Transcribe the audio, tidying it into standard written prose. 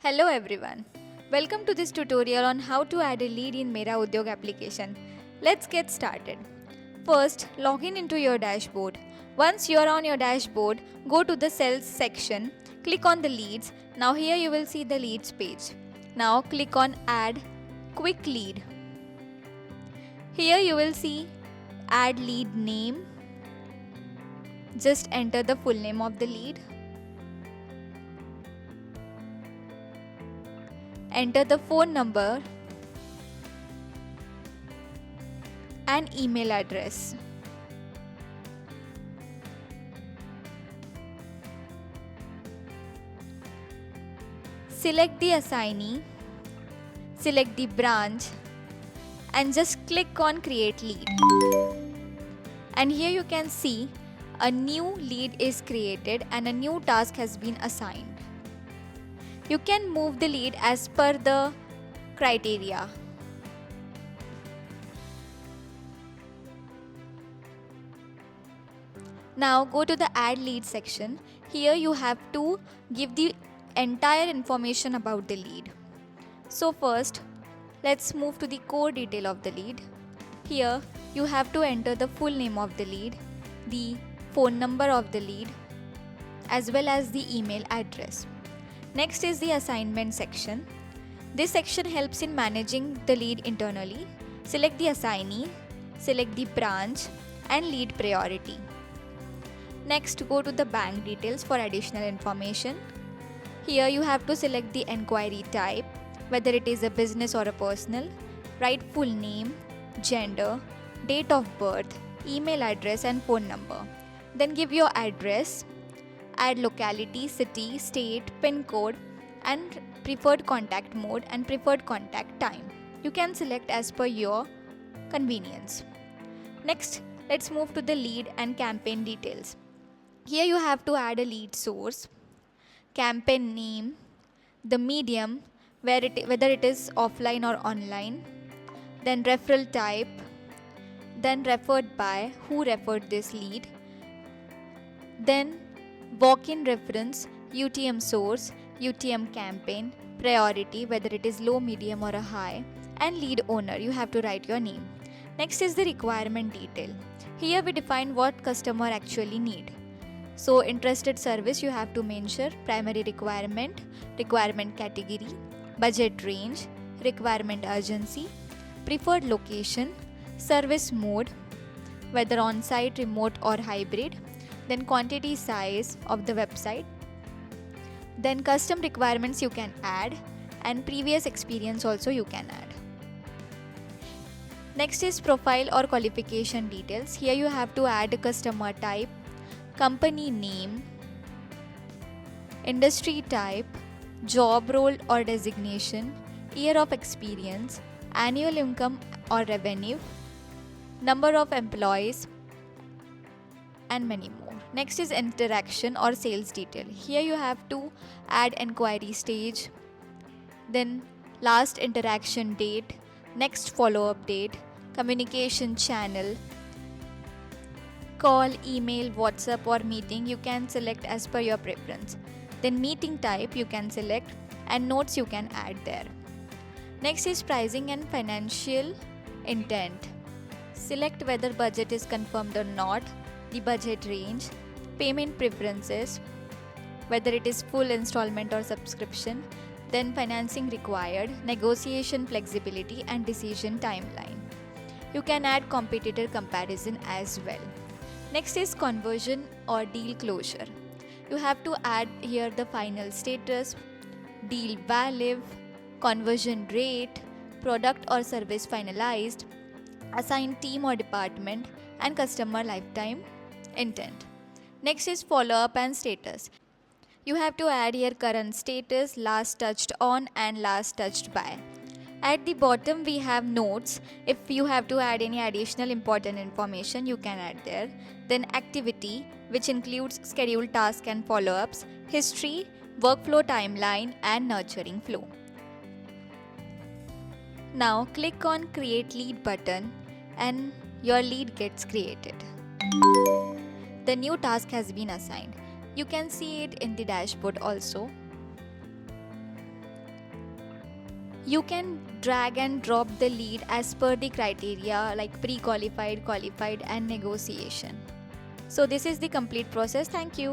Hello everyone. Welcome to this tutorial on how to add a lead in Mera Udyog application. Let's get started. First, log in into your dashboard. Once you are on your dashboard, go to the sales section, click on the leads. Now here you will see the leads page. Now click on add quick lead. Here you will see add lead name. Just enter the full name of the lead. Enter the phone number and email address. Select the assignee, select the branch and just click on create lead. And here you can see a new lead is created and a new task has been assigned. You can move the lead as per the criteria. Now go to the add lead section. Here you have to give the entire information about the lead. So first, let's move to the core detail of the lead. Here you have to enter the full name of the lead, the phone number of the lead, as well as the email address. Next is the assignment section. This section helps in managing the lead internally. Select the assignee, select the branch and lead priority. Next, go to the bank details for additional information. Here you have to select the enquiry type, whether it is a business or a personal, write full name, gender, date of birth, email address and phone number. Then give your address, add locality, city, state, pin code and preferred contact mode and preferred contact time. You can select as per your convenience. Next, let's move to the lead and campaign details. Here you have to add a lead source, campaign name, the medium, whether it is offline or online, then referral type, then referred by, who referred this lead, then walk-in reference, UTM source, UTM campaign, priority, whether it is low, medium or a high, and lead owner, you have to write your name. Next is the requirement detail. Here we define what customer actually need. So interested service you have to mention primary requirement, requirement category, budget range, requirement urgency, preferred location, service mode, whether on-site, remote or hybrid, then quantity size of the website, then custom requirements you can add and previous experience also you can add. Next is profile or qualification details. Here you have to add a customer type, company name, industry type, job role or designation, year of experience, annual income or revenue, number of employees and many more. Next is interaction or sales detail. Here you have to add enquiry stage, then last interaction date, next follow-up date, communication channel, call, email, WhatsApp or meeting you can select as per your preference. Then meeting type you can select and notes you can add there. Next is pricing and financial intent. Select whether budget is confirmed or not, the budget range, payment preferences, whether it is full installment or subscription, then financing required, negotiation flexibility and decision timeline. You can add competitor comparison as well. Next is conversion or deal closure. You have to add here the final status, deal value, conversion rate, product or service finalized, assigned team or department and customer lifetime intent. Next is follow-up and status. You have to add here current status, last touched on and last touched by. At the bottom we have notes. If you have to add any additional important information you can add there. Then activity, which includes scheduled tasks and follow-ups, history, workflow timeline and nurturing flow. Now click on create lead button and your lead gets created. The new task has been assigned. You can see it in the dashboard also. You can drag and drop the lead as per the criteria like pre-qualified, qualified and negotiation. So this is the complete process. Thank you.